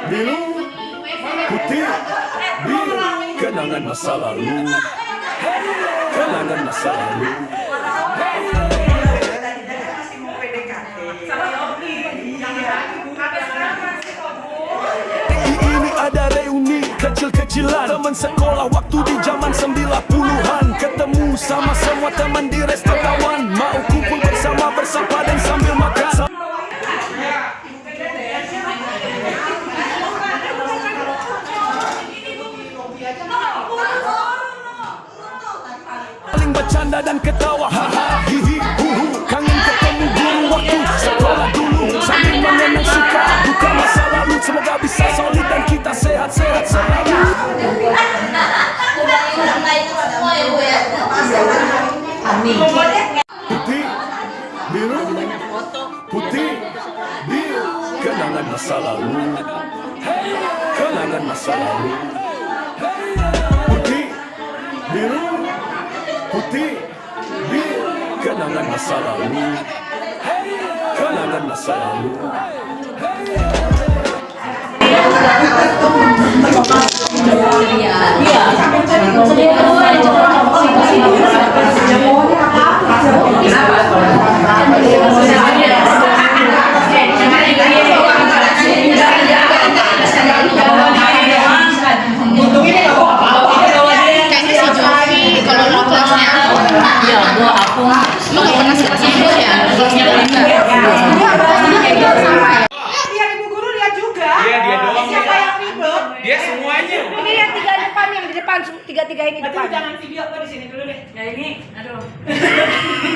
biru, putih, biru, kenangan masa lalu, kenangan masa lalu. Ini ada reuni kecil-kecilan teman sekolah waktu di zaman 90-an. Ketemu sama semua teman di resto kawan, mau kumpul bersama bersapa dan sambil makan. Saling bercanda dan ketawa, haha, hihi, huhu. Kangen ketemu guru waktu sekolah dulu, sambil mengenang suka duka masa lalu. Semoga bisa solid dan kita sehat-sehat selalu. Putih, biru, putih, biru, kenangan masa lalu, kenangan masa lalu. Putih, biru, putih, biru, kenangan masa lalu, kenangan masa lalu. Dia semuanya. Ini lihat tiga depan yang di depan, tiga ini depan. Jangan video gua di sini dulu deh. Ya ini, aduh.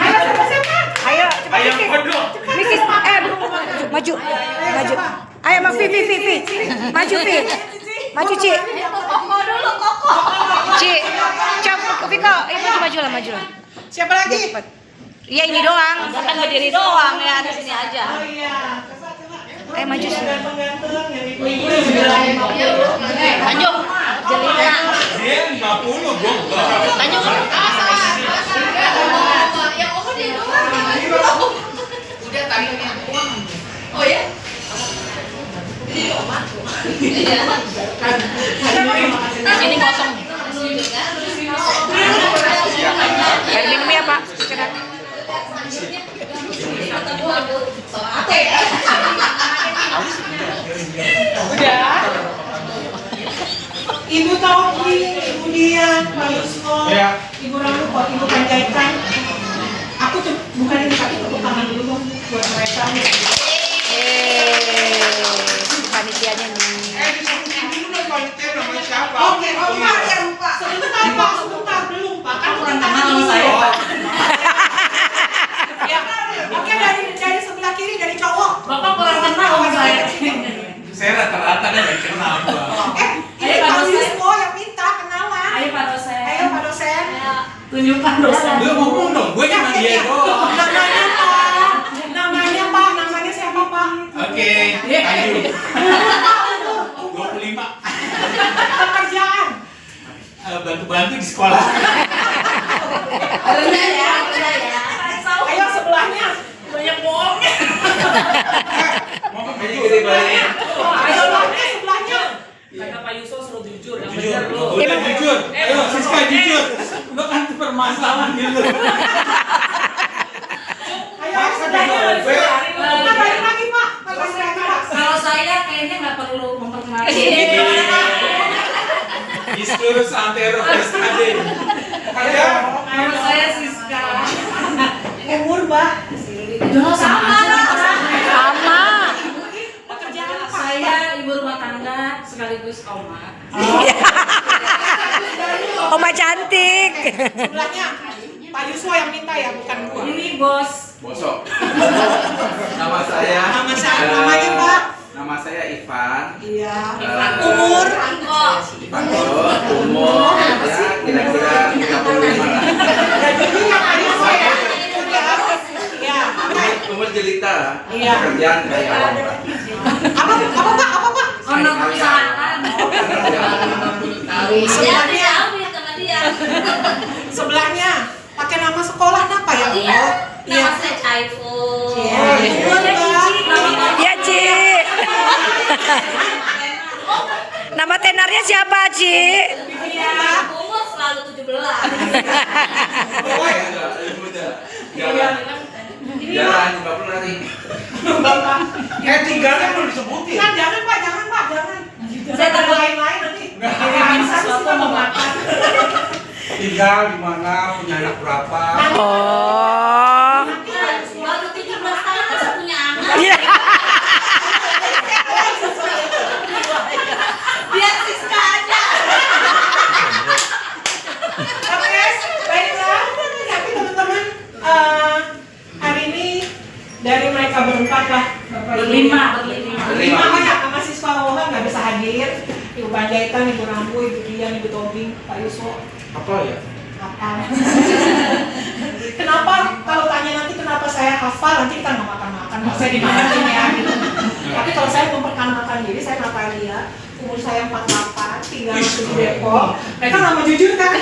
Ayo siapa? Ayo, cepat Misis. Maju. Ayo, Ma Vi. Maju Vi. Maju Ci. Koko dulu, Koko. Ci. Coba Viko, maju lah. Siapa lagi? Iya ini doang. Kan berdiri doang ya di sini aja. Oh iya. Ayo maju sih. Ganteng-ganteng yang ibu-ibu. Lanjut. Jelina. Dia 50, gua enggak. Lanjut. Yang over dia doang. Udah tadi yang uang. Oh ya? Ini kosong. Air minum ya Pak. Udah. Ibu Toki, Ibu Dian, Pak Yusno, Ibu Ramukot, Ibu Panjaitan. Aku tuh bukan ini tapi tepuk tangan dulu dong buat mereka. Panitianya nih. Disebutin dulu dong panitia namanya siapa? Oke, Pak, ya Pak. Sebentar belum Pak. Kan kurang kenal sama saya Pak. Ya, oke dari sebelah kiri dari cowok. Bapak kurang kenal sama saya. Saya rata-rata kan gak kenal gua. Ini Pak Yusno yang minta kenalan. Ayo Pak dosen. Ayo Pak dosen. Tunjukkan dosen. Lu ngomong dong, gue cuma dia doang. Namanya Pak. Namanya siapa Pak? Oke, ayo. 25. Pekerjaan. Bantu-bantu di sekolah. Bener ya. Ayo sebelahnya. Banyak bohongnya. Mau baju gede banget. Ayo sebelahnya. Kata Pak Yusuf suruh jujur. Yang Jujur, bener lu. udah jujur. Ayo Siska jujur. Lu kan permasalahan gitu. Ayo sebelahnya. Kita balik lagi Pak. Balik lagi Pak. Kalau saya kayaknya nggak perlu memperkenalkan. Diskurus antero SKD. Ayo. Nama saya Siska. Umur Mbak. Sama. Pekerjaan apa? Saya ibu rumah tangga sekaligus oma. Oma cantik. Sebelahnya Pak Yuswo yang minta ya, bukan gua. Ini bos. Bosok. Nama saya. Namanya Pak. Nama saya Ivan. Iya. Umur. Angko. Umur. Ya kira-kira 35 lah. Gajinya yang Pak Yuswo ya. Iya. Umur jelita. Iya. Kerjaan kayak awam. Apa Pak? Owner perusahaan. Sebelahnya. Sebelahnya pakai nama sekolah apa ya? Iya. Iya. Nama saya Caiful. Iya. Ya Ci. siapa, Ci? Iya, umur selalu 17. Jangan, nggak pernah nih. Bapak. Tinggalnya belum disebutin. Kan jangan Pak, jangan. Saya takut lain-lain nanti. Sesuatu mau makan. Tinggal di mana, punya anak berapa? Oh. baru 17 tahun masa punya anak. Iya. Biar Siska aja. Oke, baiklah. Tapi teman-teman, hari ini dari mereka berempat lah. Berlima. Berlima kan ya, sama siswa Wohan nggak bisa hadir. Ibu Panjaitan, Ibu Rambu, Ibu Dian, Ibu Tobing, Pak Yuswo. Apa ya? Hafal. Kenapa kalau tanya nanti kenapa saya hafal, nanti kita nggak makan-makan, saya dimakan ya gitu. Tapi kalau saya memperkenalkan diri, saya Natalia, umur saya 48, tinggal di Depok. Mereka nggak mau jujur kan?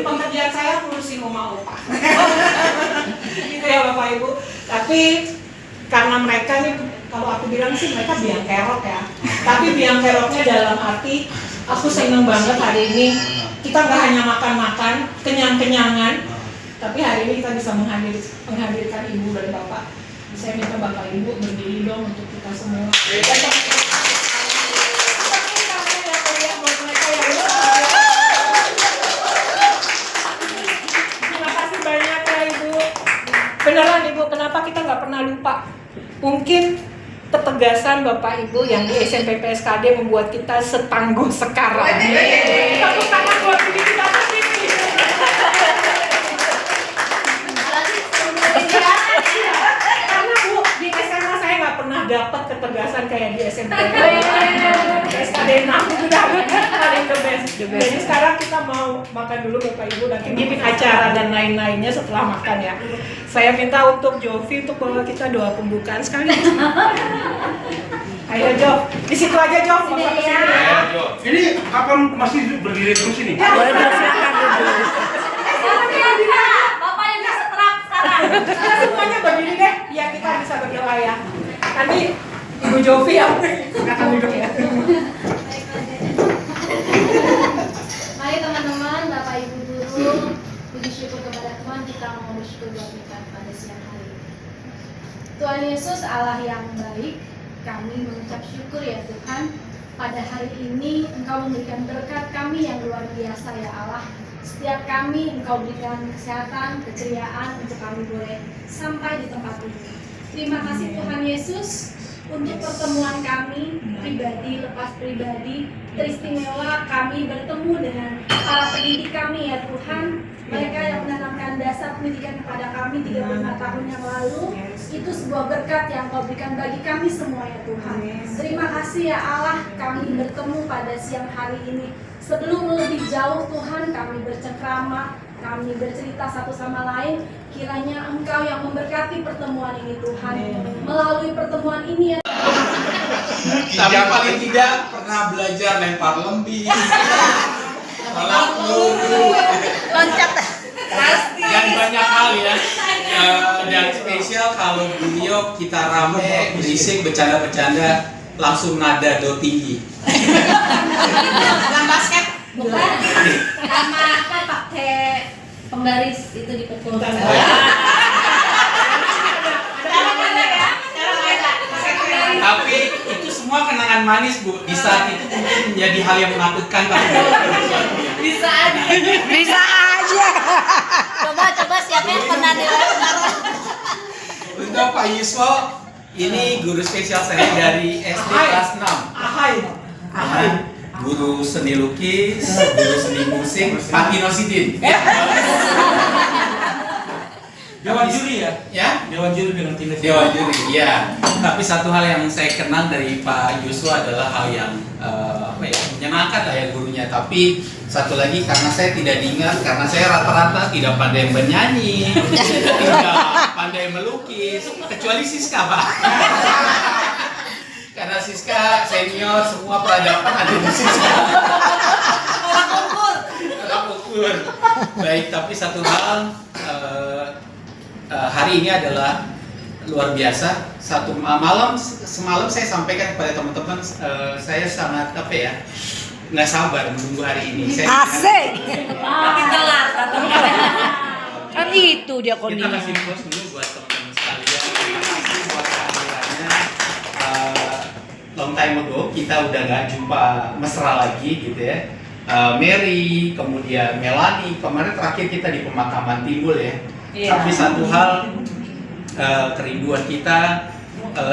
Pekerjaan saya ngurusin rumah opa. Gitu ya Bapak Ibu. Tapi karena mereka nih, kalau aku bilang sih mereka biang kerok ya. Tapi biang keroknya dalam arti aku seneng banget hari ini kita nggak hanya makan-makan, kenyang-kenyangan, tapi hari ini kita bisa menghadirkan ibu dan bapak. Saya minta bapak ibu berdiri dong untuk kita semua. Terima kasih banyak ya ibu. Beneran ibu, kenapa kita nggak pernah lupa? Mungkin ketegasan Bapak Ibu yang di SMP PSKD membuat kita setangguh sekarang. Tepuk tangan buat diri kita sendiri. Karena Bu, di SMA saya nggak pernah dapat ketegasan kayak di SMP. PSKD 6 itu udah paling the best. Jadi sekarang kita mau makan dulu Bapak Ibu, nanti bikin acara dan lain-lainnya setelah makan ya. Saya minta untuk Jovi untuk bawa kita doa pembukaan sekali. Ayo Jo, di situ aja Jo. Ini kapan masih berdiri terus ini? Boleh silakan duduk. Bapak yang bisa terap sekarang. Kita semuanya berdiri deh, biar kita bisa berdoa ya. Nanti Ibu Jovi yang akan duduk ya. Mari teman-teman, Bapak Ibu guru, puji syukur kepada Tuhan, kita mau bersyukur buat kita pada siang hari ini. Tuhan Yesus Allah yang baik, kami mengucap syukur ya Tuhan. Pada hari ini Engkau memberikan berkat kami yang luar biasa ya Allah. Setiap kami Engkau berikan kesehatan, keceriaan untuk kami boleh sampai di tempat ini. Terima kasih Tuhan Yesus untuk pertemuan kami pribadi lepas pribadi. Teristimewa kami bertemu dengan para pendidik kami ya Tuhan. Mereka yang menanamkan dasar pendidikan kepada kami 35 tahun yang lalu. Itu sebuah berkat yang Kau berikan bagi kami semua ya Tuhan. Terima kasih ya Allah, kami bertemu pada siang hari ini. Sebelum lebih jauh Tuhan, kami bercengkrama, kami bercerita satu sama lain. Kiranya Engkau yang memberkati pertemuan ini Tuhan. Melalui pertemuan ini ya Tapi paling tidak pernah belajar lempar lembing, tolak peluru, dan banyak hal ya. Dan spesial kalau beliau kita rame, berisik, bercanda-bercanda, langsung nada do tinggi. Bukan basket, bukan. Sama apa pakai pembaris itu dipukulkan. Tapi itu semua kenangan manis Bu. Di saat itu mungkin menjadi hal yang menakutkan tapi Bisa aja. Bisa aja. Coba siapa yang pernah dilempar? untuk Pak Yuswo, ini guru spesial saya dari SD kelas 6. Ahai. Guru seni lukis, guru seni musik, Pak Kinosidin. Dewan juri ya? Ya? Dewan juri dengan tim Dewan juri, iya. Tapi satu hal yang saya kenal dari Pak Yuswo adalah hal yang menyenangkan lah ya gurunya. Tapi satu lagi karena saya tidak diingat, karena saya rata-rata tidak pandai bernyanyi, tidak pandai melukis, kecuali Siska Pak. Karena Siska senior, semua peradaban ada di Siska. Orang ukur. Baik, tapi satu hal. Hari ini adalah luar biasa. Semalam saya sampaikan kepada teman-teman, saya sangat nggak sabar menunggu hari ini. Asik. Makin telat. Kan itu dia Kita kondisi. kasih plus dulu buat teman-teman sekalian. Terima kasih buat kehadirannya. Long time ago kita udah nggak jumpa mesra lagi gitu ya. Mary, kemudian Melanie, kemarin terakhir kita di pemakaman Timbul ya. Tapi satu hal kerinduan kita,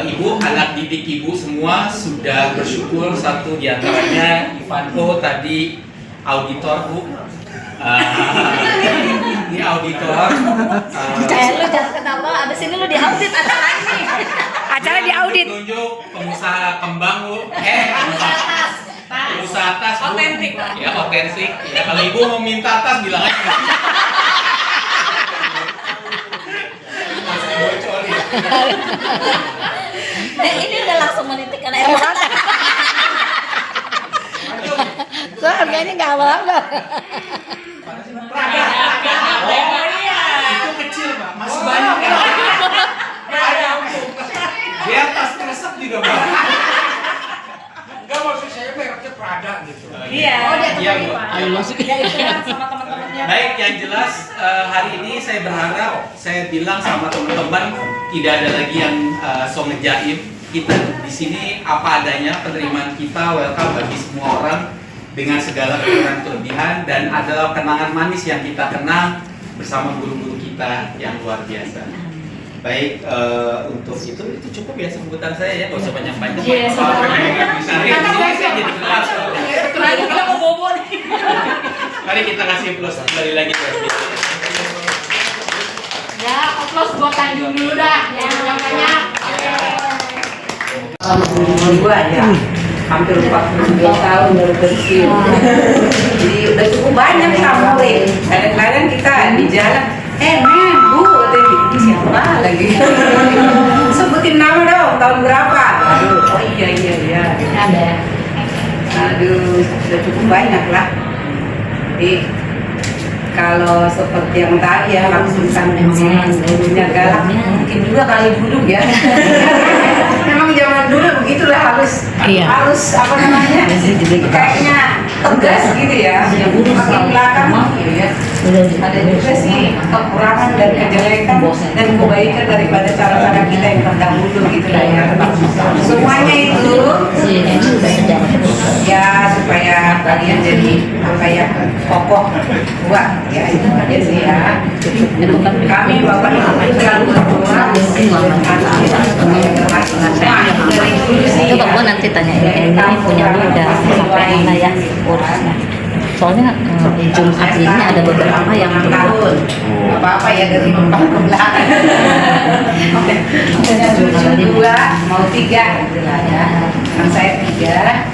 ibu, anak didik ibu semua sudah bersyukur. Satu diantaranya Ivanko tadi auditor bu. Ini auditor. Lu jangan ketawa, abis ini lu diaudit acara ini. Acara diaudit. Tunjuk pengusaha kembang bu. Pengusaha tas bu. Otentik. Ya otentik. Ya kalau ibu mau minta tas bilang aja. Masih bocorin. Ini udah langsung menitik karena air mata. So harganya nggak abal-abal. Itu kecil pak, masih banyak ya. Biar tas kresek juga pak. Enggak, maksud saya mereknya Prada gitu. Iya. Iya bu. Ayo masuk. Sama teman-temannya. Baik, yang jelas hari ini saya berharap saya bilang sama teman-teman tidak ada lagi yang so ngejaim. Kita di sini apa adanya, penerimaan kita welcome bagi semua orang dengan segala kekurangan kelebihan dan adalah kenangan manis yang kita kenang bersama guru-guru kita yang luar biasa. Baik, untuk itu cukup ya sebutan saya ya, gak usah banyak-banyak. Iya, saya jadi kelas. Lagi kita mau bobo nih. Mari kita kasih plus kembali lagi buat dia. Ya, applause buat Tanjung dulu dah. Yang banyak. Gua ya hampir 42 tahun baru pensiun. Jadi udah cukup banyak samurai. Kadang-kadang kita di jalan, men bu, katanya ini siapa lagi? Sebutin nama dong, tahun berapa? Aduh, oh iya. Ada. Aduh, sudah cukup banyak lah. Jadi kalau seperti yang tadi ya langsung gurunya galak, mungkin juga kali dulu ya. Memang zaman dulu begitulah harus apa namanya kayaknya tegas gitu ya. Makin belakang gitu ya. Ada juga sih kekurangan dan kejelekan dan kebaikan daripada cara-cara kita yang terdahulu gitu lah ya. Semuanya itu ya supaya kalian jadi apa ya kokoh kuat ya, itu aja sih ya. Kami bapak ibu selalu berdoa dari dulu sih. Coba gua nanti tanya ini punya lu udah sampai mana ya urusnya. Soalnya Jumat ini ada beberapa yang tahun apa ya dari depan ke belakang. Cucu 2 mau 3 gitu lah ya. Kan saya 3.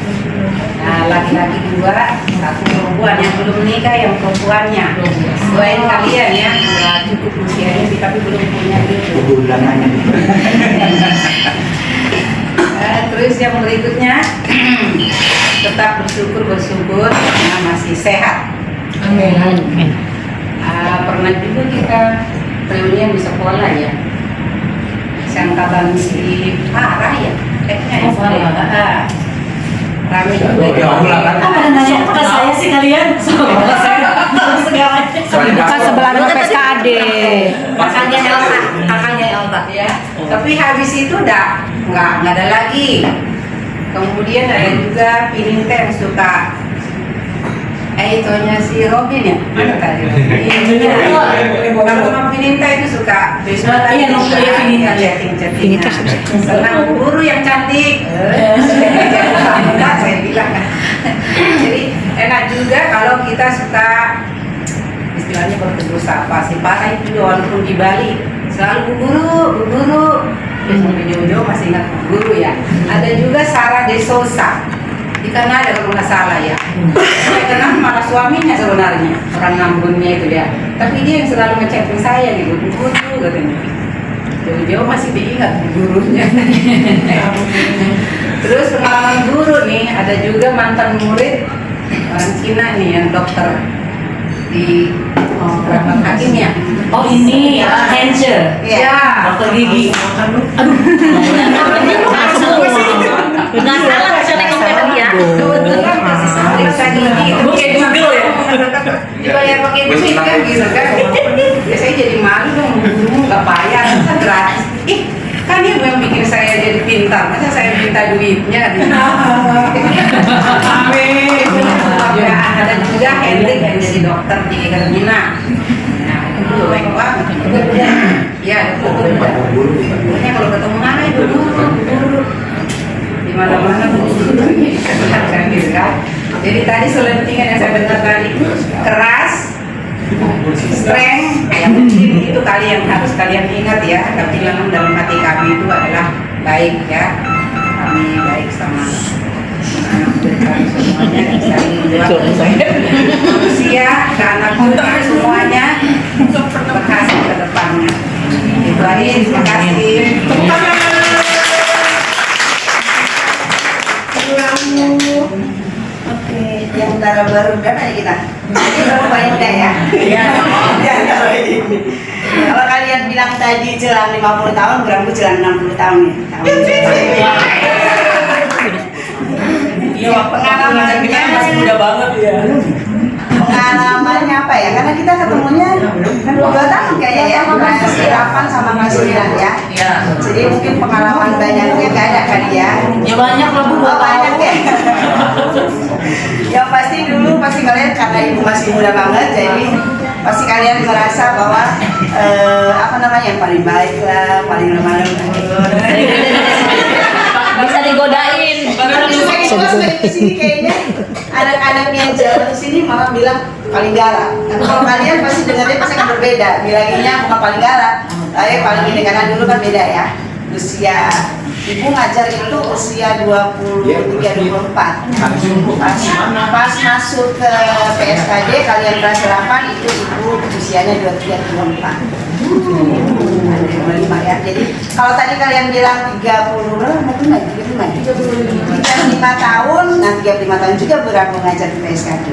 Nah, laki-laki 2, 1 perempuan yang belum menikah, yang perempuannya. Doain kalian ya, nggak cukup usianya tapi belum punya gitu. Terus yang berikutnya tetap bersyukur karena masih sehat. Amin. Pernah juga kita reunian di sekolah ya. Angkatan si Farah ya, kayaknya rame juga. Pada nanya pada saya sih kalian. Bukan sebelah PSKD. Kakaknya Elta. Ya. Tapi habis itu udah nggak ada lagi. Kemudian ada juga Pining Teh suka itunya si Robin ya, mana tadi? Kalau Pining Teh itu suka besok tadi chatting. Senang guru yang cantik. Saya bilang. Jadi enak juga kalau kita suka istilahnya bertegur sapa. Si Farah itu walaupun di Bali selalu bu guru. Sampai jauh-jauh masih ingat guru ya. Ada juga Sarah De Sousa di Kanada kalau nggak salah ya. Saya kenal malah suaminya sebenarnya, orang Ambonnya itu dia. Tapi dia yang selalu nge-chatting saya gitu, guru katanya. Jauh-jauh masih diingat gurunya. Terus pengalaman guru nih, ada juga mantan murid orang Cina nih yang dokter di Rahmat Hakim ya. Oh ini cancer. Ya. Dokter gigi. Nggak salah bisa naik sepeda dia. Kebetulan kasih gitu kan. Ya saya jadi malu dong, nggak bayar, kan gratis. Kan dia yang bikin saya jadi pintar, masa saya minta duitnya. Amin. Ada juga Hendrik yang jadi dokter di Kermina. Nah, itu baik banget. Ya, pokoknya kalau ketemu mana itu guru. Di mana-mana guru kan gitu kan. Jadi tadi selentingan yang saya dengar tadi keras, strength, yang penting itu kalian harus kalian ingat ya. Tapi dalam hati kami itu adalah baik ya. Kami baik sama kami semuanya dan saling mendoakan manusia ke anak cucu semuanya berhasil ke depannya. Itu aja, terima kasih. Oke, yang darah baru berapa nih kita? Ini berapa paling muda ya? Iya. Kalau kalian bilang tadi jelang 50 tahun, berarti jelang 60 tahun ya? Iya, pengalamannya masih muda banget ya. Pengalamannya apa ya? Karena kita ketemunya 2 tahun kayaknya ya, masih 8 sama masih 9 ya. Iya. Jadi mungkin pengalaman banyaknya gak ada kali ya. Ya banyak lah Bu. Banyak ya. Yang pasti dulu pasti kalian karena ibu masih muda banget, jadi pasti kalian merasa bahwa apa namanya yang paling baik lah, paling lemah Bisa digodain. Di sini kayaknya anak-anak yang jauh di sini malah bilang paling galak. Tapi kalau kalian pasti dengarnya pasti akan berbeda. Bilanginnya bukan paling galak, tapi paling ini karena dulu kan beda ya. Usia ibu ngajar itu usia 23-24. Pas masuk ke PSKD kalian kelas 8 itu ibu usianya 23-24. Ya. Jadi kalau tadi kalian bilang 35 tahun, nah 35 tahun juga Bu Rabu ngajar di PSKD.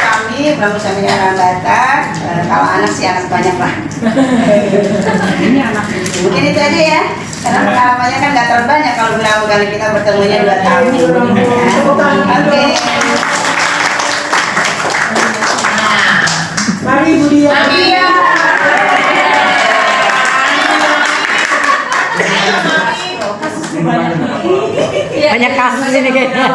Kami Pramu Sami anak Batak, kalau anak sih anak banyak lah. Ini anak. Mungkin itu aja ya. Karena pengalamannya kan nggak terlalu banyak kalau Bu Rabu kali kita bertemunya 2 tahun. Oke. Mari Bu Dia. Banyak kasus ini kayaknya.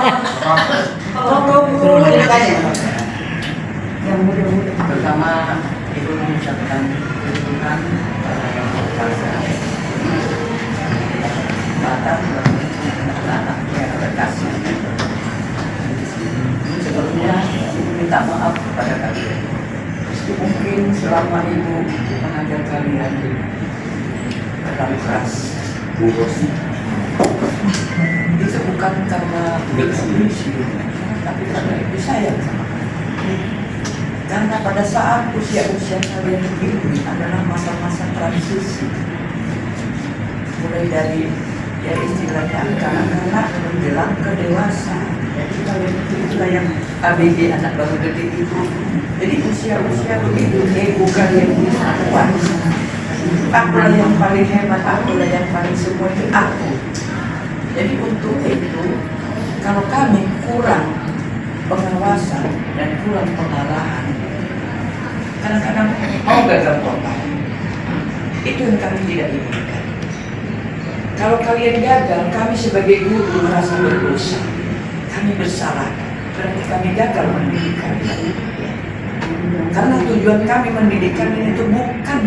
Yang mudah-mudah pertama ibu mengucapkan Tuhan yang berkuasa Batak anak-anak yang berkasih. Sebelumnya ibu minta maaf kepada kalian. Mungkin selama ibu mengajar kalian terlalu keras, itu bukan karena tapi karena ibu sayang sama kalian. Karena pada saat usia-usia kalian ini adalah masa-masa transisi, mulai dari ya istilahnya anak-anak menjelang ke dewasa. Jadi kalian itulah yang ABG anak baru gede itu. Jadi usia-usia begitu ego kalian bisa kuat. Akulah yang paling hebat, akulah yang paling semua itu aku. Jadi untuk itu kalau kami kurang pengawasan dan kurang pengarahan, kadang-kadang mau gagal total. Itu yang kami tidak inginkan. Kalau kalian gagal, kami sebagai guru merasa berdosa. Kami bersalah, berarti kami gagal mendidik kalian. Karena tujuan kami mendidik kalian itu bukan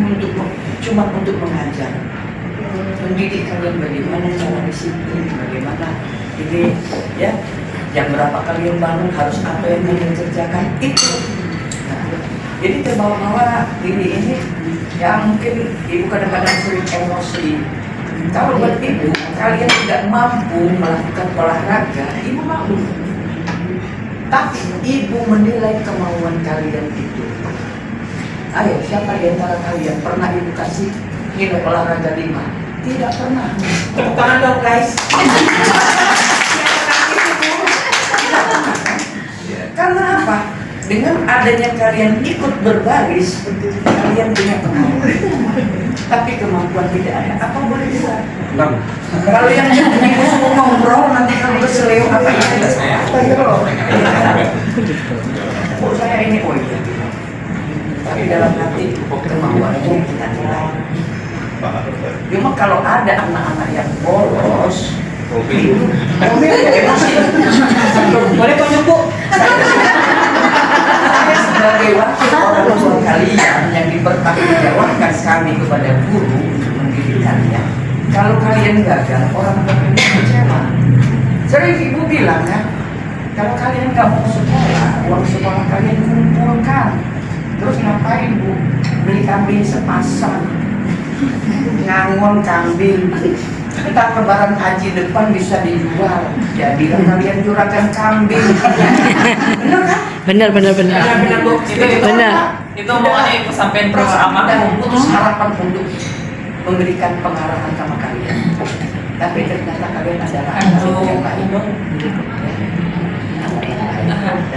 cuma untuk mengajar. Mendidik kalian bagaimana cara disiplin, bagaimana ini ya. Jam berapa kalian bangun, harus apa yang kalian kerjakan itu. Nah, jadi terbawa-bawa ini ya mungkin ibu kadang-kadang sering emosi. Kalau buat ibu, kalian tidak mampu melakukan olahraga, ibu malu. Tapi ibu menilai kemauan kalian itu. Ayo, siapa di antara kalian pernah ibu kasih nilai olahraga 5? Tidak pernah. Tepuk tangan dong guys. Karena apa? Dengan adanya kalian ikut berbaris, kalian punya kemampuan. Tapi kemampuan tidak ada. Apa boleh dibuat? Kalau yang mau ngobrol nanti kalau keseleo apa ya? Astagfirullah. Oh saya ini iya. Tapi dalam hati kemauannya kita nilai. Cuma kalau ada anak-anak yang bolos, Boleh kau nyebut? saya sebagai wakil orang tua kalian yang dipertanggungjawabkan kami kepada guru untuk mendidik kalian. Kalau kalian gagal, orang tua kalian kecewa. Sering ibu bilang ya, kalau kalian nggak mau sekolah, uang sekolah kalian kumpulkan. Terus ngapain bu? Beli kambing sepasang, ngangon kambing. Entah lebaran haji depan bisa dijual. Jadilah kalian juragan kambing. Benar kan? Benar. Benar bu. Benar. Itu omongannya ibu sampein bersama. Dan putus harapan untuk memberikan pengarahan sama kalian. Tapi ternyata kalian adalah anak yang baik.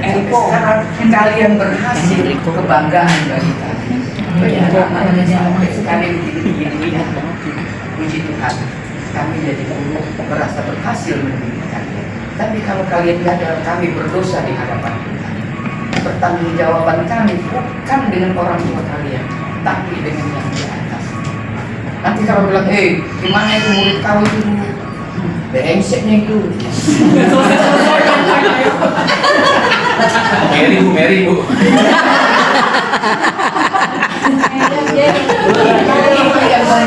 Dan sekarang kalian berhasil, kebanggaan bagi kalian. Kalian begini-begini, puji Tuhan, kami jadi guru merasa berhasil mendidik kalian. Tapi kalau kalian gagal, kami berdosa di hadapan Tuhan. Pertanggungjawaban kami bukan dengan orang tua kalian, tapi dengan yang di atas. Nanti kalau bilang, gimana itu murid kau itu? Berengseknya itu. Mary bu.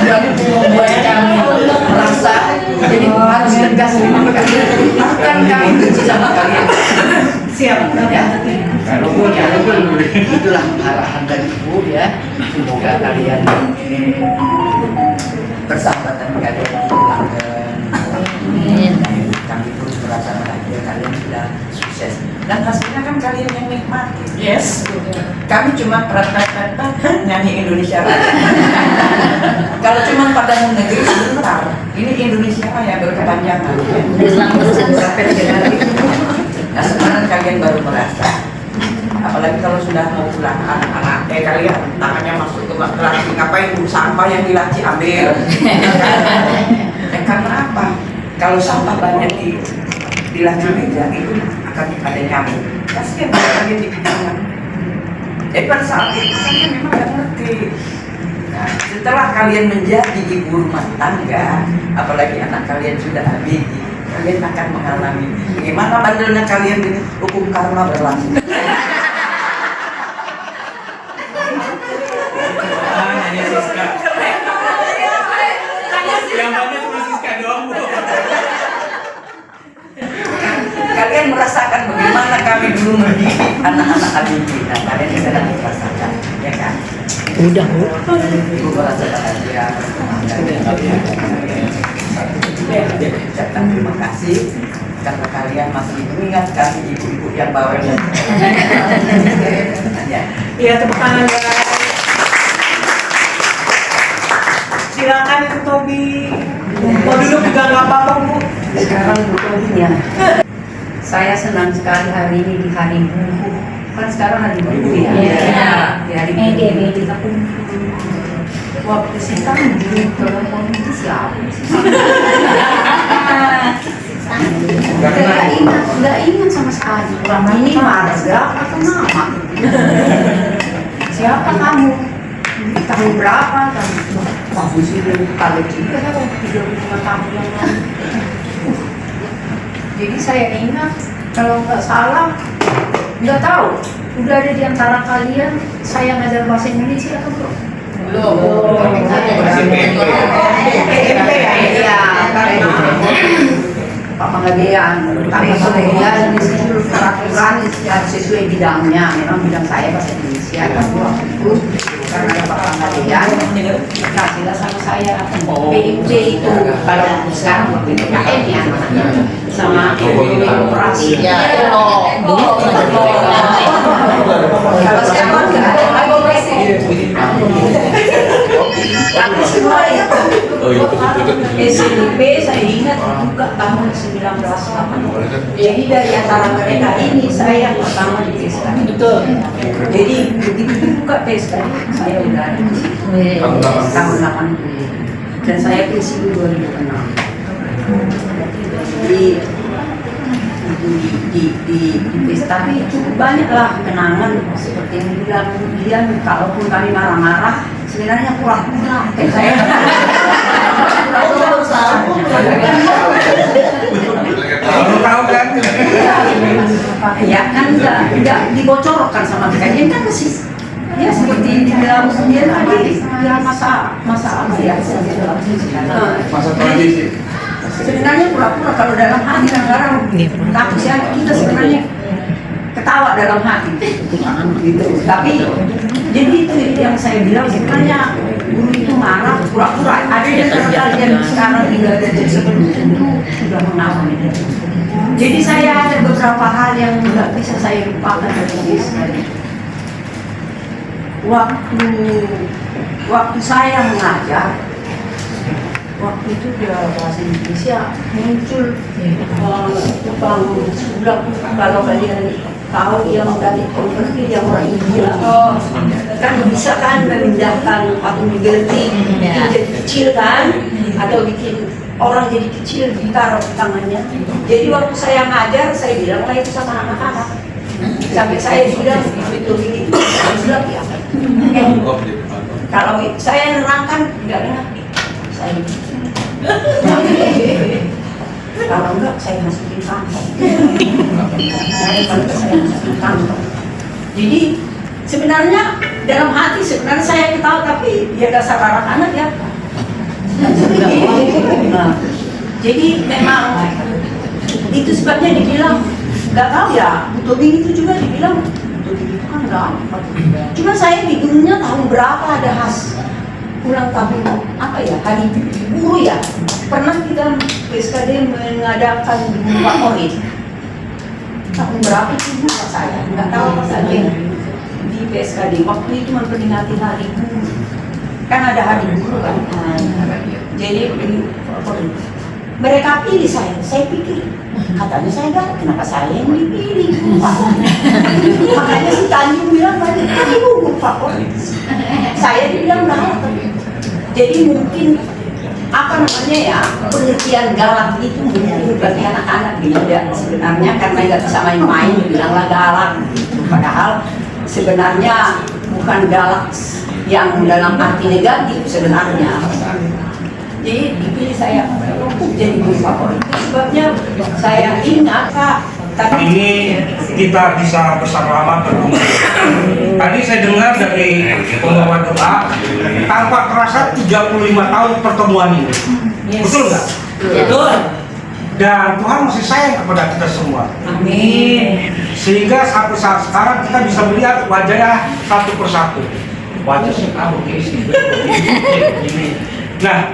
Yang membuat kami merasa jadi harus tegas dengan kalian. Bukan kami benci sama kalian. Siap. Ya. Kalau punya itulah arahan dari ibu ya. Semoga kalian persahabatan kalian itu langgeng. Kami terus merasa bahagia kalian sudah sukses. Dan hasilnya kan kalian yang nikmati. Yes. Kami cuma rata-rata nyanyi Indonesia Raya. Kalau cuma pada negeri sebentar, ini Indonesia Raya berkepanjangan. Nah sekarang kalian baru merasa. Apalagi kalau sudah mau pulang anak-anak kalian tangannya masuk ke laci, ngapain sampah yang di laci ambil. Karena apa? Kalau sampah banyak di laci meja itu akan ada nyamuk. Kasihan kalian di pikiran. Pada saat itu kalian memang nggak ngerti. Nah, setelah kalian menjadi ibu rumah tangga, apalagi anak kalian sudah ABG, kalian akan mengalami bagaimana bandelnya kalian ini hukum karma berlaku. Nyanyi Siska. Yang mana cuma Siska doang bu. Kalian merasakan bagaimana kami dulu mendidik anak-anak ABG. Nah, kalian sudah merasakan, ya kan? Udah bu. Ibu merasa bahagia. Terima kasih karena kalian masih mengingatkan ibu-ibu yang bawel. Iya, tepuk tangan guys. Silakan Ibu Tobi. Mau duduk juga nggak apa-apa Bu. Sekarang Bu Tobinya. Saya senang sekali hari ini di hari buku. Kan sekarang hari buku ya. Di hari buku. Waktu sih kan di telepon itu siapa sih? Nggak ingat sama sekali. Ini marga atau nama? Siapa kamu? Tahun berapa? Tahun sudah kalau juga 35 tahun yang lalu. Jadi saya ingat kalau nggak salah, nggak tahu. Udah ada di antara kalian saya ngajar bahasa Indonesia atau belum? SMP ya. Pak Pengadilan, kemudian di situ peraturan sesuai bidangnya, memang bidang saya bahasa Indonesia, tapi waktu itu karena ada Pak Pengadilan, kasihlah sama saya PIP itu, kalau sekarang PKN ya, sama ekonomi operasi. Kalau sekarang nggak ada operasi. Tapi semua itu SMP saya ingat buka tahun 1980. Jadi dari antara mereka ini saya yang pertama di TESDA. Betul. Jadi begitu dibuka TESDA saya udah di situ tahun 80 dan saya pensiun 2006. Jadi di pesta itu banyaklah kenangan seperti yang bilang dia, kalaupun kami marah-marah sebenarnya pura-pura saya tahu kan? Ya kan tidak dibocorkan sama mereka, dia kan masih ya seperti dibilang dia tadi ya masa apa ya Masa tradisi. sebenarnya pura-pura kalau dalam hati kadang-kadang takut sih kita sebenarnya ketawa dalam hati gitu. Tapi jadi itu yang saya bilang sebenarnya guru itu marah pura-pura. Ada yang kalian sekarang tidak ada jadi seperti itu sudah mengalami. Jadi saya ada beberapa hal yang tidak bisa saya lupakan dari diri saya. Waktu saya mengajar, waktu itu di bahasa Indonesia muncul tukang sebelah, kalau kalian tahu yang dari konversi yang orang India kan bisa kan memindahkan patung liberty jadi kecil kan, atau bikin orang jadi kecil ditaruh di tangannya. Jadi waktu saya ngajar saya bilang lah itu sama anak-anak, sampai saya bilang itu begini sudah ya. Kalau saya nerangkan tidak dengar saya kalau enggak saya masukin kantong. Jadi sebenarnya dalam hati sebenarnya saya ketawa, tapi ya dasar anak-anak ya. Jadi memang itu sebabnya dibilang nggak tahu ya, Tobing itu juga dibilang Tobing itu kan nggak apa. Cuma saya di dunia tahun berapa ada khas ulang tahun apa ya, hari buruh ya, pernah kita PSKD mengadakan di favorit tahun berapa itu lupa saya, nggak tahu apa saja di PSKD waktu itu memperingati hari buruh kan, ada hari buruh kan. Jadi mereka pilih saya pikir katanya saya enggak, kenapa saya yang dipilih? Makanya si Tanjung bilang tadi gugur favorit, saya dibilang galak. Jadi mungkin apa namanya ya, pengertian galak itu mungkin bagi anak-anak tidak sebenarnya, karena nggak bisa main-main dibilanglah galak gitu. Padahal sebenarnya bukan galak yang dalam arti negatif sebenarnya. Jadi dipilih saya untuk jadi guru favorit. Sebabnya saya ingat Kak, ini kita bisa bersama-sama berkumpul. Tadi saya dengar dari pembawa doa, tanpa terasa 35 tahun pertemuan ini. Betul nggak? Betul. Dan Tuhan masih sayang kepada kita semua. Amin. Sehingga sampai saat sekarang kita bisa melihat wajahnya satu persatu. Wajah si kamu ini. Nah,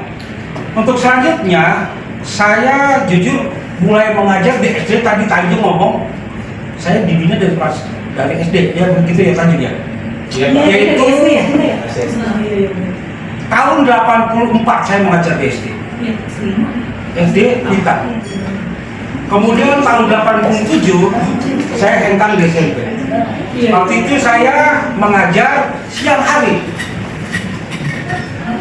untuk selanjutnya saya jujur mulai mengajar di SD. Tadi Tanjung ngomong saya dibina dari SD ya, begitu ya Tanjung ya. Yaitu tahun 84 saya mengajar di SD. SD kita. Kemudian tahun 87 saya hengkang di SMP. Waktu itu saya mengajar siang hari.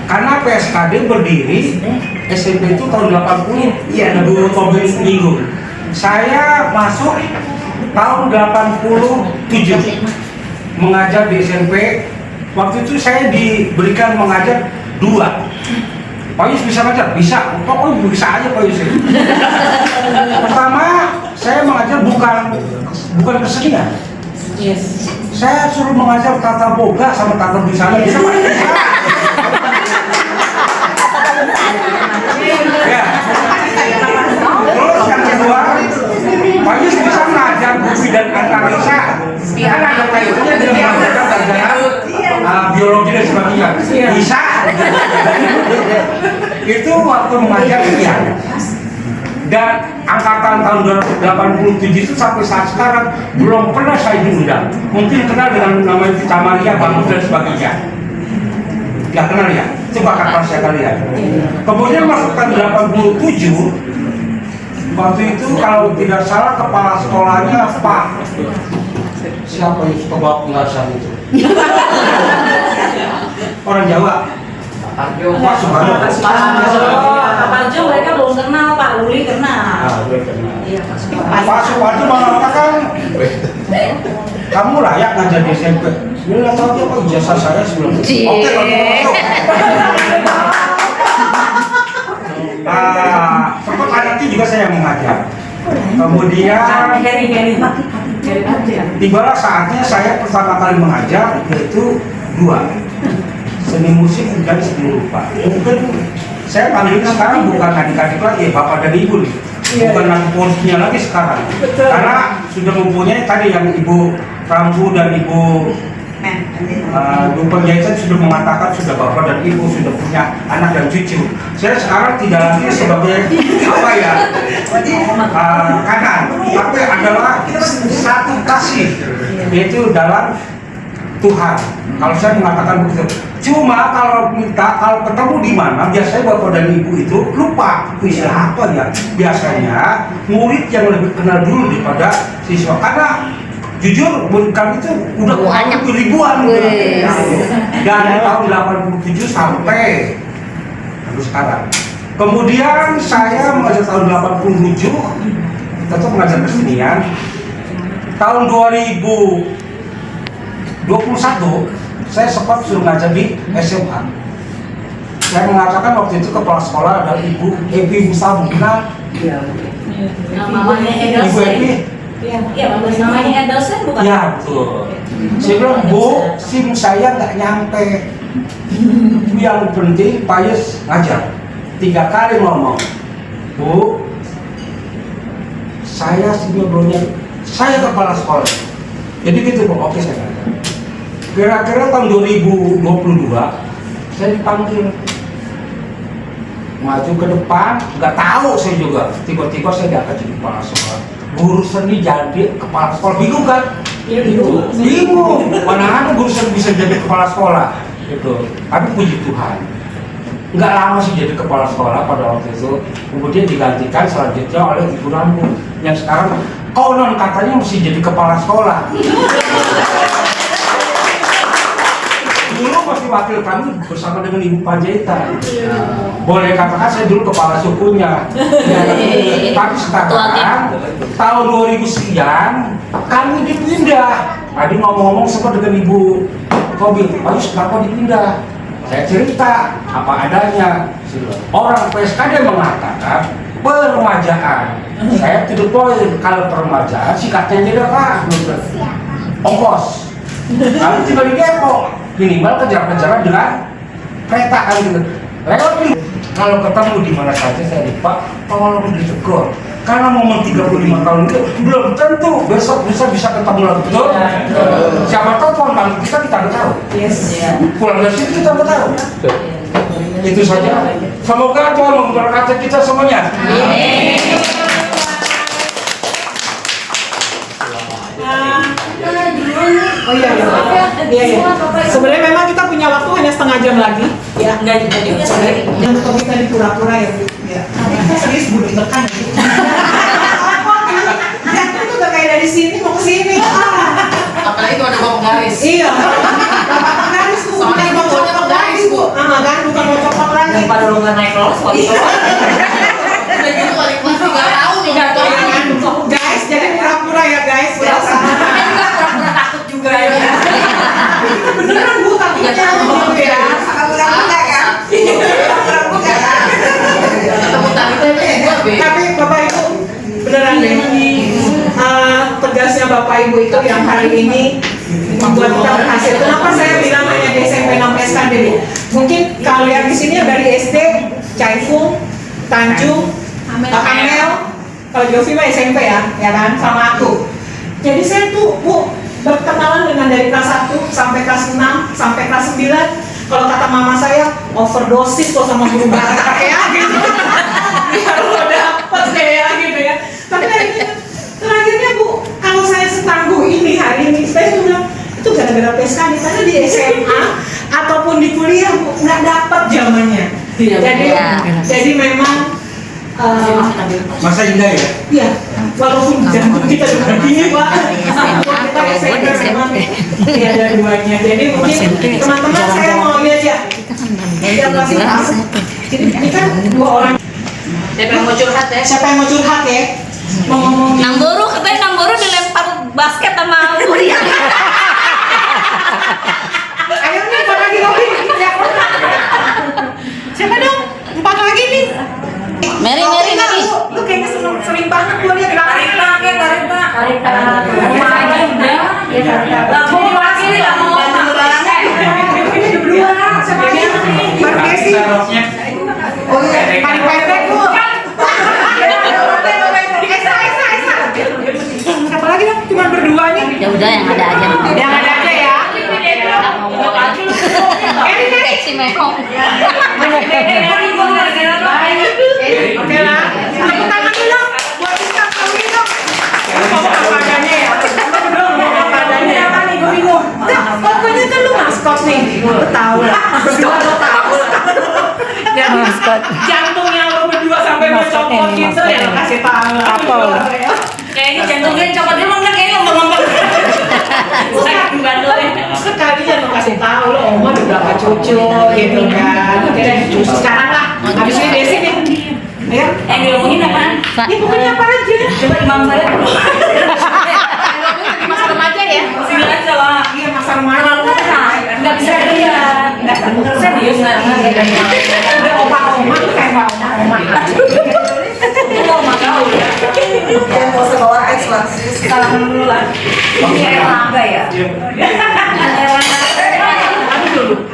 Karena PSKD berdiri SMP itu tahun 80, ya, Bu Tobing Minggu. Saya masuk tahun 87 mengajar di SMP. Waktu itu saya diberikan mengajar 2. Pak Yus bisa ngajar? Bisa. Pokoknya bisa aja Pak Yus. Pertama, saya mengajar bukan kesenian. Yes. Saya suruh mengajar tata boga sama tata busana. Bisa Pak? Ya. Terus yang kedua, Pak Yus bisa mengajar buku dan antariksa. Kan ada kaitannya dengan pelajaran biologi dan sebagainya. Bisa. Itu waktu mengajar ya. Dan angkatan tahun 87 itu sampai saat sekarang belum pernah saya diundang. Mungkin kenal dengan nama Vita Maria, Bagus dan sebagainya. Gak kenal ya? Coba kakak saya kalian. Kemudian masuk tahun 87, waktu itu kalau tidak salah kepala sekolahnya Pak siapa yang suka bawa pengasahan itu? Orang Jawa. Pak Sumarno. Pak Parjo mereka belum kenal Pak, Uli kena. Uli kena. Iya, Pak Supardi mengatakan kamu layak ngajar di SMP. Dia nggak tahu dia apa ijazah saya sebelum itu. Oke, sempat anak itu juga saya mengajar. Kemudian tibalah saatnya saya pertama kali mengajar, yaitu 2, seni musik dan seni rupa. Mungkin saya panggilnya sekarang bukan adik-adik lagi, bapak dan ibu nih. Bukan lagi porsinya lagi sekarang. Karena sudah mempunyai tadi yang Ibu Rambu dan Ibu Penjahitan sudah mengatakan sudah bapak dan ibu sudah punya anak dan cucu. Saya sekarang tidak lagi sebagai apa ya kanan, tapi adalah satu kasih, yaitu dalam Tuhan. Kalau saya mengatakan begitu. Cuma kalau ketemu di mana, biasanya bapak dan ibu itu lupa siapa ya. Biasanya murid yang lebih kenal dulu daripada siswa, karena jujur kami itu udah banyak ribuan dari tahun 87 sampai sekarang. Kemudian saya mengajar tahun 87, tetap mengajar kesenian. Tahun 2021 saya sempat suruh ngajar di SMA. Saya mengatakan waktu itu kepala sekolah adalah Ibu Evi Musamina. Namanya Ibu Evi. Iya, bagus. Namanya dosen bukan? Ya, betul. Saya bilang, Bu, SIM saya nggak nyampe. Yang penting Pak Yus ngajar. 3 kali ngomong, Bu, saya SIM-nya belum nyampe. Saya kepala sekolah. Jadi gitu, Bu. Oke, saya ngajar. Kira-kira tahun 2022, saya dipanggil maju ke depan, nggak tahu saya juga. Tiba-tiba saya diangkat jadi kepala sekolah. Guru seni jadi kepala sekolah, bingung kan? Bingung. Mana ada guru seni bisa jadi kepala sekolah? Gitu. Tapi puji Tuhan, nggak lama sih jadi kepala sekolah pada waktu itu. Kemudian digantikan selanjutnya oleh Ibu Rambu yang sekarang konon katanya mesti jadi kepala sekolah. Dulu masih wakil kami bersama dengan Ibu Panjaitan. Boleh katakan saya dulu kepala sukunya. Tapi sekarang tahun 2000 sekian kami dipindah. Tadi ngomong-ngomong sempat dengan Ibu Kobi, Pak Yus kenapa dipindah? Saya cerita apa adanya. Orang PSKD mengatakan peremajaan. Saya tidak boleh kalau peremajaan sikatnya tidak Pak. Ongkos. Kami tinggal di Depok. Minimal kejar-kejaran dengan kereta kan gitu. Lewat nih. Kalau ketemu di mana saja saya lupa, tolong ditegur. Karena momen 35 tahun itu belum tentu besok bisa ketemu lagi, betul? Siapa tahu tahun lalu kita nggak tahu. Pulang dari situ kita nggak tahu. Itu saja. Semoga Tuhan memberkati kita semuanya. Oh iya. Sebenarnya memang kita punya waktu hanya setengah jam lagi. Ya. Enggak juga sih. Yang untuk kita di pura-pura ya. Ya. Serius Bu ditekan. Jangan tuh udah kayak dari sini mau ke sini. Apalagi kalau ada bapak garis. Iya. Bapak garis tuh. Soalnya bapak garis Bu. Kan bukan mau coklat lagi. Yang pada lu nggak naik kelas waktu itu. Udah gitu wali kelas 3 tahun nih. Guys, jadi pura-pura ya guys. Pura-pura takut juga ya. Beneran Bu takutnya gitu ya. Pura-pura kan? Pura-pura kan? Tapi Bapak Ibu beneran deh. Tegasnya Bapak Ibu itu yang hari ini membuat kita berhasil. Kenapa saya bilang hanya di SMP 6 SKD? Mungkin kalau yang di sini dari SD, Caifung, Tanjung, Amel, kalau Jovi mah SMP ya kan, sama aku. Jadi saya tuh Bu berkenalan dengan dari kelas 1 sampai kelas 6 sampai kelas 9. Kalau kata mama saya overdosis kok sama guru bahasa ya gitu. Biar lo dapet kayak gitu ya. Tapi terakhirnya Bu, kalau saya setangguh ini hari ini, saya bilang itu gara-gara PSKD karena di SMA ataupun di kuliah Bu nggak dapet zamannya. Jadi memang masa indah ya? Iya, walaupun jantung kita juga gini Pak. Kita SMP memang ya ada duanya. Jadi mungkin teman-teman saya mau lihat ya. Yang masih ini kan 2 orang. Siapa yang mau curhat ya? Siapa yang mau curhat ya? Mau ngomong Nang Boru, katanya Nang Boru dilempar basket sama Muria. ayo nih 4 lagi Robi. Ya. Siapa dong? 4 lagi nih. Mary. Lu kayaknya sering banget gue liat Karita. Rumah aja udah. Lah, mau lagi nih, lah mau berdua. Siapa lagi? Baru Desi. Oh iya, paling pendek lu. Esa. Siapa lagi dong? Cuma berdua nih. Ya udah yang ada aja. Yang ada aja ya. Si Mehong. Oke lah. Tepuk tangan dulu buat Siska Pauli dong. Lu ngomong apa adanya ya? Lu ngomong apa adanya apa nih? Gue bingung. Pokoknya kan lu maskot nih. Lu tahu lah. Berdua lu tahu lah. Jadi jantungnya lu berdua sampai mencopot gitu ya lu kasih tahu. Apa lu? Kayaknya jantungnya copot dia mah kayaknya ngomong-ngomong. Saking bandelnya. Sekalian lu kasih tahu lu omong ada berapa cucu gitu kan. Oke deh, sekarang lah. Habis ini Desi nih. Ayo. Yang diomongin apaan? Ya pokoknya apa aja. Coba Imam saya. Masa remaja ya? Sini aja lah. Iya masa remaja. Nggak bisa lihat. Serius nggak? Udah oma-oma tuh kayak oma-oma. Oma kau ya. Yang mau sebawa teks lah. Salam dulu lah. Ini Erlangga ya?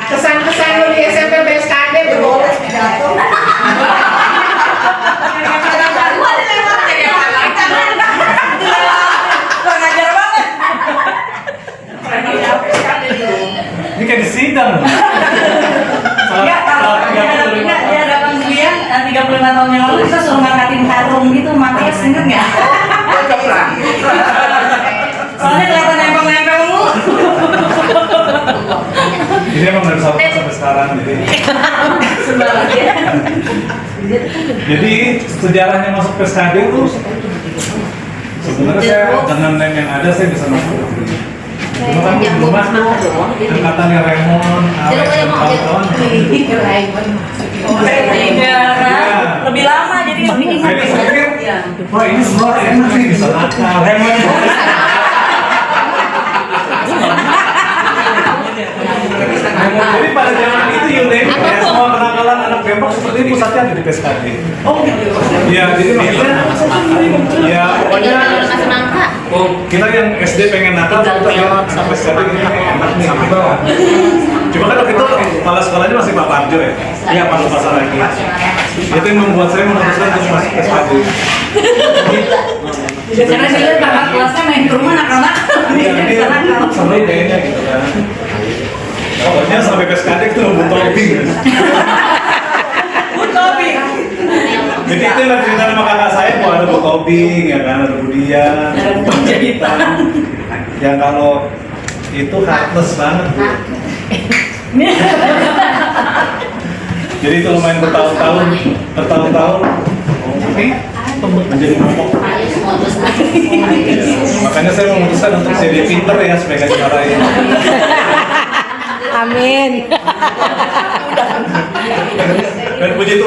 Kesan-kesan lu di SMP BSKD tuh. Ini kayak di sidang. Enggak, kalau dia hadapan dia 35 tahun yang lalu kita suruh ngangkatin karung gitu, Matias inget nggak? Soalnya kelihatan nempel-nempel mulu. Ini emang dari sampai sekarang jadi. Jadi sejarahnya masuk ke SKD itu sebenarnya saya dengan name yang ada saya bisa masuk. Cuma kan di rumah tuh angkatannya Raymond, Alex, dan kawan-kawan. Lebih lama jadi lebih ingat. Jadi saya pikir, wah ini semua enak nih bisa nakal. Raymond. Jadi pada zaman itu Yune, ya semua kenakalan anak Depok seperti ini pusatnya ada di PSKD. Oh gitu. Iya, jadi makanya ya pokoknya kita yang SD pengen nakal, kita lewat sampai sekarang ini enak nih gitu. Cuma kan waktu itu kepala sekolahnya masih Pak Parjo ya. Iya, Pak Pasar lagi. Itu yang membuat saya memutuskan untuk masuk PSKD. Karena saya lihat kakak kelasnya main ke rumah nakal-nakal. Iya, ini seru kayaknya gitu kan. Pokoknya sampai PSKD itu nunggu tobing. Tobing. Jadi itu yang cerita sama kakak saya bahwa ada Bu Tobing, ya kan, ada Bu Dian, jahitan. Yang kalau itu heartless banget Bu. Jadi itu lumayan bertahun-tahun menjadi momok. Makanya saya memutuskan untuk jadi pinter ya supaya gak dimarahin. Amin. Dan puji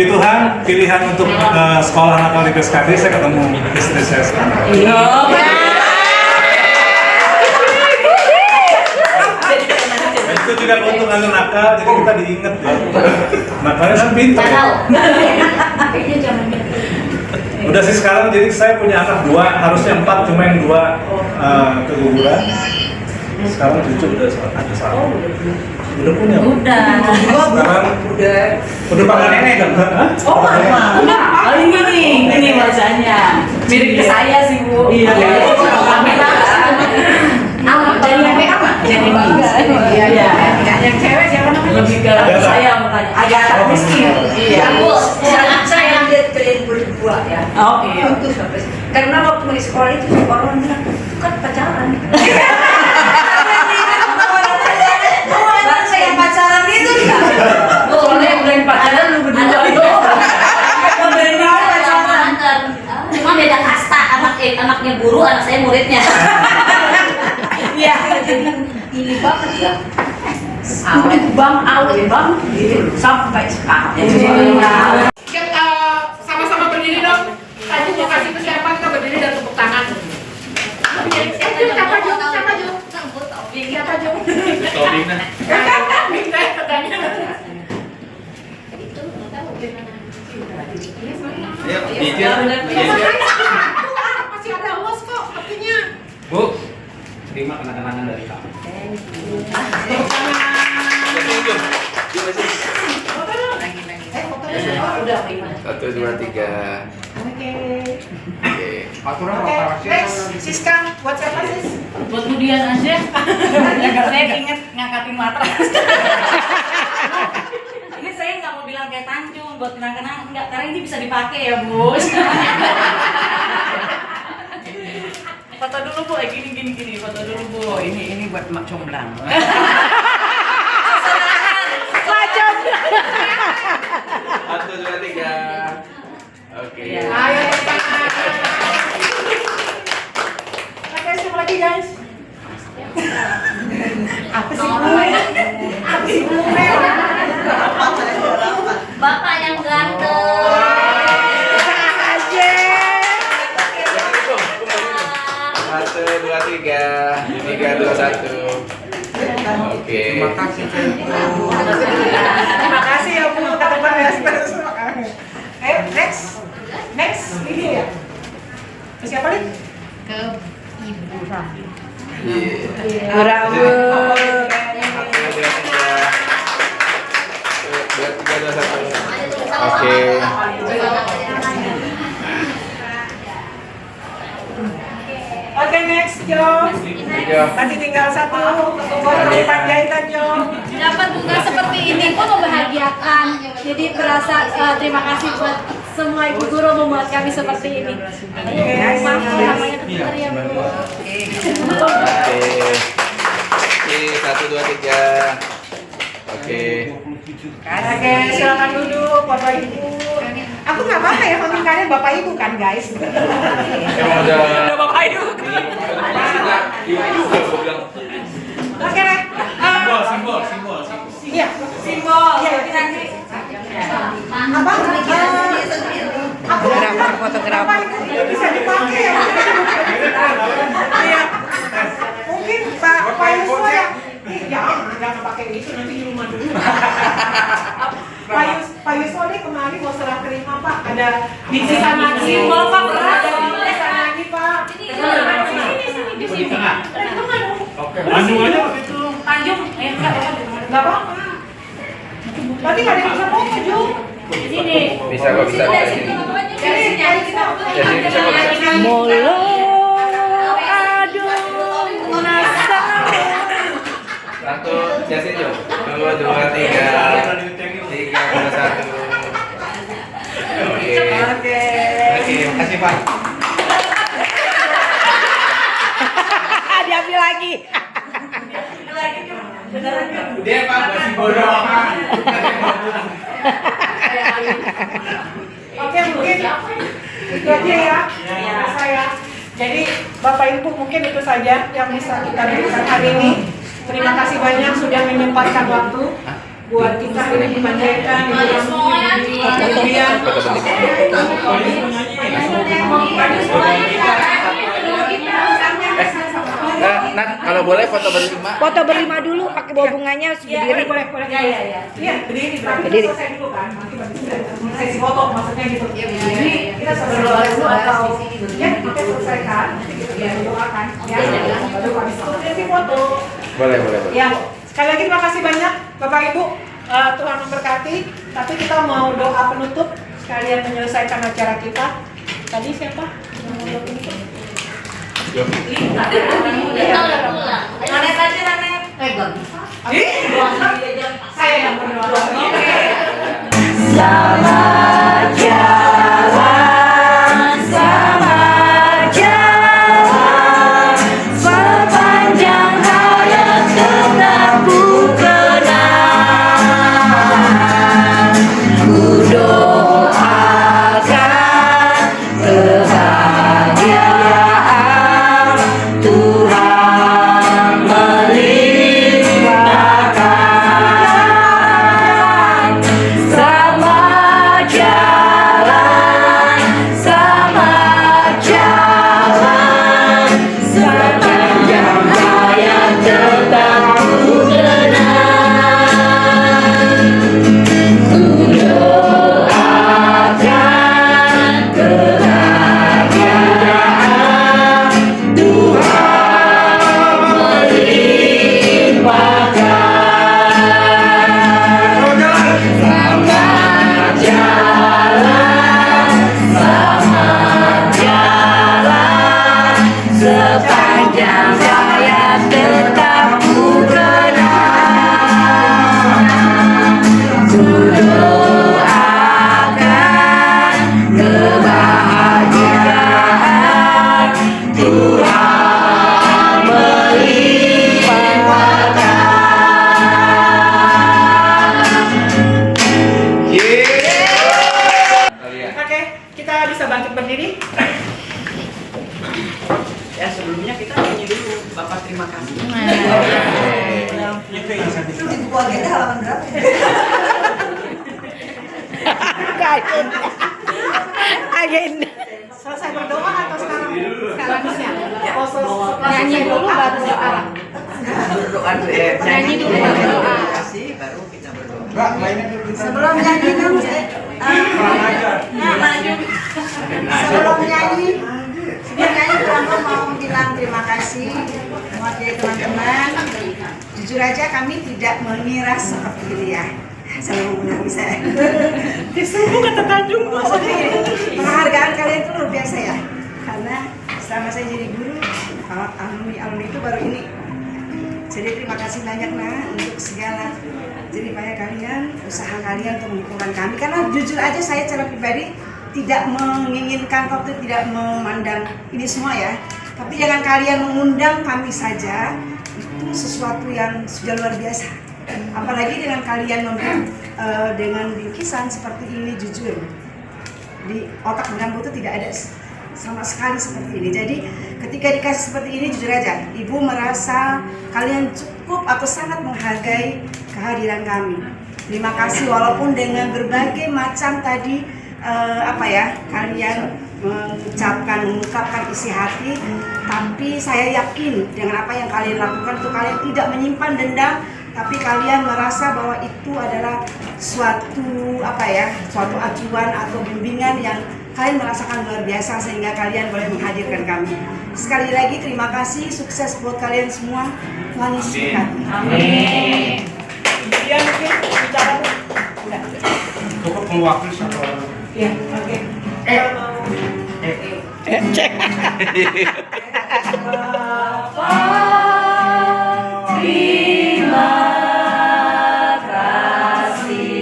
Tuhan pilihan untuk sekolah nakal di PSKD saya ketemu istri saya sekarang. Dan itu juga keuntungan nakal, jadi kita diinget ya. Nakalnya kan pintar. Udah sih sekarang, jadi saya punya anak 2, harusnya 4, cuma yang 2 keguguran. Sekarang cucu udah ada 1. Udah punya. Sekarang udah panggil nenek kan? Oh, mama. Oh, ini wajahnya. Mirip ke saya sih, Bu. Iya. Jadi apa? Jadi bangga. Iya. Yang cewek siapa namanya? Lebih ke saya mukanya. Agak miskin. Iya. Bu, saya yang dia kalian berdua ya. Oh, iya. Karena waktu di sekolah itu orang bilang, kan pacaran. Saya pacaran itu enggak? Soalnya yang bukan pacaran lu berdua itu. Benar pacaran. Cuma beda kasta, anaknya guru, anak saya muridnya. Iya. Ini banget ya. Awet bang, gitu sampai sekarang. Dina. Ayo, Dina. Masih ada awas kok sepertinya. Bu, terima kenang-kenangan dari kamu. Satu, dua, tiga. Oke. Aturan Oke, operasi. next, Siska, buat siapa Sis? Buat Budian aja. Saya inget ngangkatin matras. Ini saya nggak mau bilang kayak Tanjung buat kenang-kenang, enggak, karena ini bisa dipakai ya Bu. Foto dulu Bu, gini, foto dulu Bu. Ini buat mak comblang. Satu, dua, tiga. Oke. Ayo, oke, siapa lagi guys? Apa sih? Bapak yang ganteng. Satu, dua, tiga. Tiga, dua, satu. Oke. Terima kasih. Terima kasih ya Bu, kata Pak ya. Next, ini ya. Ke siapa nih? Ke Ibu Rahmi. Satu, dua, tiga. Dua, tiga, dua, satu. Oke. Oke, next Jo. Nanti tinggal satu. Foto di Panjaitan Jo. Dapat bunga seperti ini pun membahagiakan. Jadi berasa terima kasih buat semua ibu guru membuat kami seperti ini. Namanya pintar ya Bu. Oke. Oke, satu, dua, tiga. Oke. Oke, silakan duduk Bapak Ibu. Aku nggak apa-apa ya panggil kalian Bapak Ibu kan guys. Emang udah Bapak Ibu. Oke deh. Simbol. Iya. Simbol. Iya. Apa? Aku Fotografer. Bapak Ibu tidak bisa dipakai ya. Iya. Mungkin Pak Yusuf ya. Jangan pakai itu nanti di rumah dulu. Pak Yusuf nih kemarin mau serah terima Pak. Ada di sana Simbol Pak berat. Ada di sana lagi Pak. Di sini. Oke. Bandung aja waktu itu. Tanjung, enggak apa-apa. Berarti nggak ada yang bisa foto Ju. di sini. bisa kok, bisa. Jadi nyanyi kita. Ya, sini bisa kok. Molo aduh nasa. Satu, jasin Jo. Dua, dua, tiga. Tiga, dua, satu. Oke. Oke. Oke, makasih Pak. Diambil lagi. Dia Pak masih bodoh. Oke, mungkin itu aja ya. Saya. Jadi Bapak Ibu mungkin itu saja yang bisa kita berikan hari ini. Terima kasih banyak sudah menyempatkan waktu buat kita ini di Panjaitan, di kemudian. Nat, kalau boleh foto berlima. Foto berlima dulu pakai bawa bunganya harus berdiri. Boleh. Iya, berdiri. Berdiri. Selesai dulu kan. Sesi foto maksudnya gitu. Jadi kita berdoa dulu atau ya kita selesaikan. Ya doakan. Ya. Baru habis itu sesi foto. Boleh. Ya, sekali lagi terima kasih banyak Bapak Ibu. Tuhan memberkati. Tapi kita mau doa penutup sekalian menyelesaikan acara kita. Tadi siapa? Nanet aja, Nanet. Saya yang berdoa. Selamat jalan, selamat jalan, sepanjang hayat tetap ku kenang. Ku doakan kebahagiaan Tuhan melimpahkan. Selamat jalan. kita bisa bangkit berdiri. Ya sebelumnya kita nyanyi dulu Bapak terima kasih. Itu di buku agenda halaman berapa? Agenda. Selesai berdoa atau sekarang? Sekarang siap. Nyanyi dulu baru doa. Berdoa dulu ya. Nyanyi dulu baru doa. Terima kasih baru kita berdoa. Sebelum nyanyi dong, sebelum nyanyi Tuhan mau bilang terima kasih mewakili teman-teman. Jujur aja kami tidak mengira seperti ini ya. Saya mau menangis saya. Disuruh kata Tanjung. Penghargaan kalian itu luar biasa ya. Karena selama saya jadi guru, alumni itu baru ini. Jadi terima kasih banyak untuk segala jeripaya kalian, usaha kalian untuk mengumpulkan kami. Karena jujur aja saya secara pribadi tidak menginginkan waktu, tidak memandang ini semua ya. Tapi jangan kalian mengundang kami saja, itu sesuatu yang sudah luar biasa. Apalagi dengan kalian memberi dengan bingkisan seperti ini, jujur di otak dan itu tidak ada sama sekali seperti ini. Jadi ketika dikasih seperti ini, jujur aja ibu merasa kalian cukup atau sangat menghargai kehadiran kami. Terima kasih walaupun dengan berbagai macam tadi kalian mengungkapkan isi hati, tapi saya yakin dengan apa yang kalian lakukan itu kalian tidak menyimpan dendam, tapi kalian merasa bahwa itu adalah suatu acuan atau bimbingan yang kalian merasakan luar biasa sehingga kalian boleh menghadirkan kami. Sekali lagi terima kasih, sukses buat kalian semua. Tuhan Yesus memberkati. Amin. Dia mungkin bicara udah. Cukup mewakili satu orang. Iya, oke. Cek. Terima kasih Bapak, terima kasih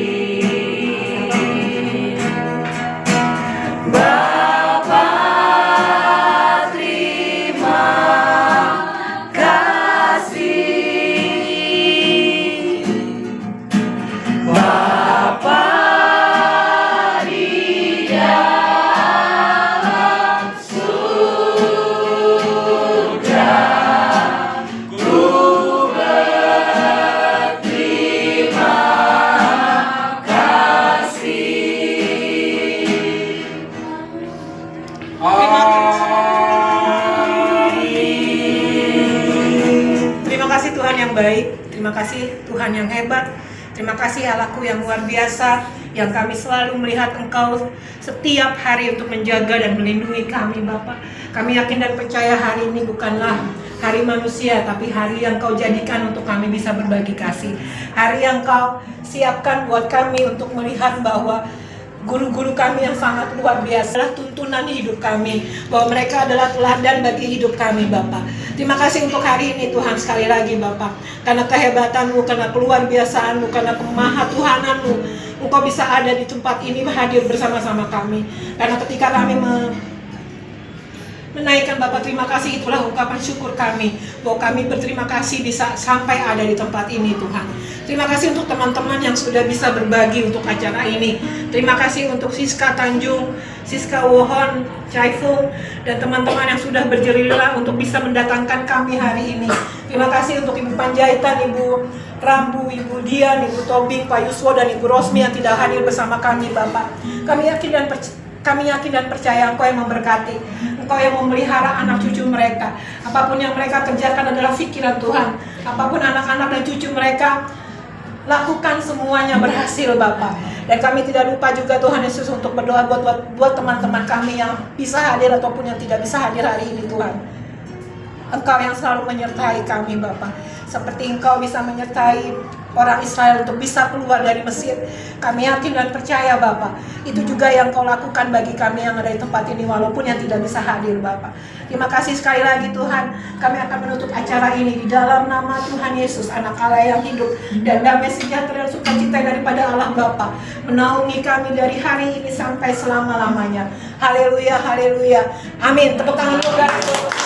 Bapak di dalam surga. Terima kasih Tuhan yang baik, terima kasih Tuhan yang hebat, terima kasih Allahku yang luar biasa, yang kami selalu melihat Engkau setiap hari untuk menjaga dan melindungi kami Bapak. Kami yakin dan percaya hari ini bukanlah hari manusia, tapi hari yang Kau jadikan untuk kami bisa berbagi kasih. Hari yang Kau siapkan buat kami untuk melihat bahwa guru-guru kami yang sangat luar biasa adalah tuntunan hidup kami, bahwa mereka adalah teladan bagi hidup kami Bapak. Terima kasih untuk hari ini Tuhan, sekali lagi Bapak, karena kehebatanmu, karena keluar biasaanmu, karena kemahatuhananmu, Engkau bisa ada di tempat ini hadir bersama-sama kami. Karena ketika kami menaikkan Bapak terima kasih, itulah ungkapan syukur kami bahwa kami berterima kasih bisa sampai ada di tempat ini Tuhan. Terima kasih untuk teman-teman yang sudah bisa berbagi untuk acara ini. Terima kasih untuk Siska Tanjung, Siska Wohon, Chaifung, dan teman-teman yang sudah berjerila untuk bisa mendatangkan kami hari ini. Terima kasih untuk Ibu Panjaitan, Ibu Rambu, Ibu Dian, Ibu Tobing, Pak Yuswo, dan Ibu Rosmi yang tidak hadir bersama kami Bapak. Kami yakin dan percaya Engkau yang memberkati, Engkau yang memelihara anak cucu mereka. Apapun yang mereka kerjakan adalah pikiran Tuhan. Apapun anak-anak dan cucu mereka lakukan, semuanya berhasil Bapak. Dan kami tidak lupa juga Tuhan Yesus untuk berdoa buat teman-teman kami yang bisa hadir ataupun yang tidak bisa hadir hari ini Tuhan. Engkau yang selalu menyertai kami Bapak, seperti Engkau bisa menyertai orang Israel untuk bisa keluar dari Mesir. Kami yakin dan percaya Bapak, itu juga yang Kau lakukan bagi kami yang ada di tempat ini walaupun yang tidak bisa hadir Bapak. Terima kasih sekali lagi Tuhan. Kami akan menutup acara ini di dalam nama Tuhan Yesus, Anak Allah yang hidup, dan damai sejahtera dan sukacita daripada Allah Bapa menaungi kami dari hari ini sampai selama-lamanya. Haleluya, haleluya. Amin. Tepuk tangan dulu guys.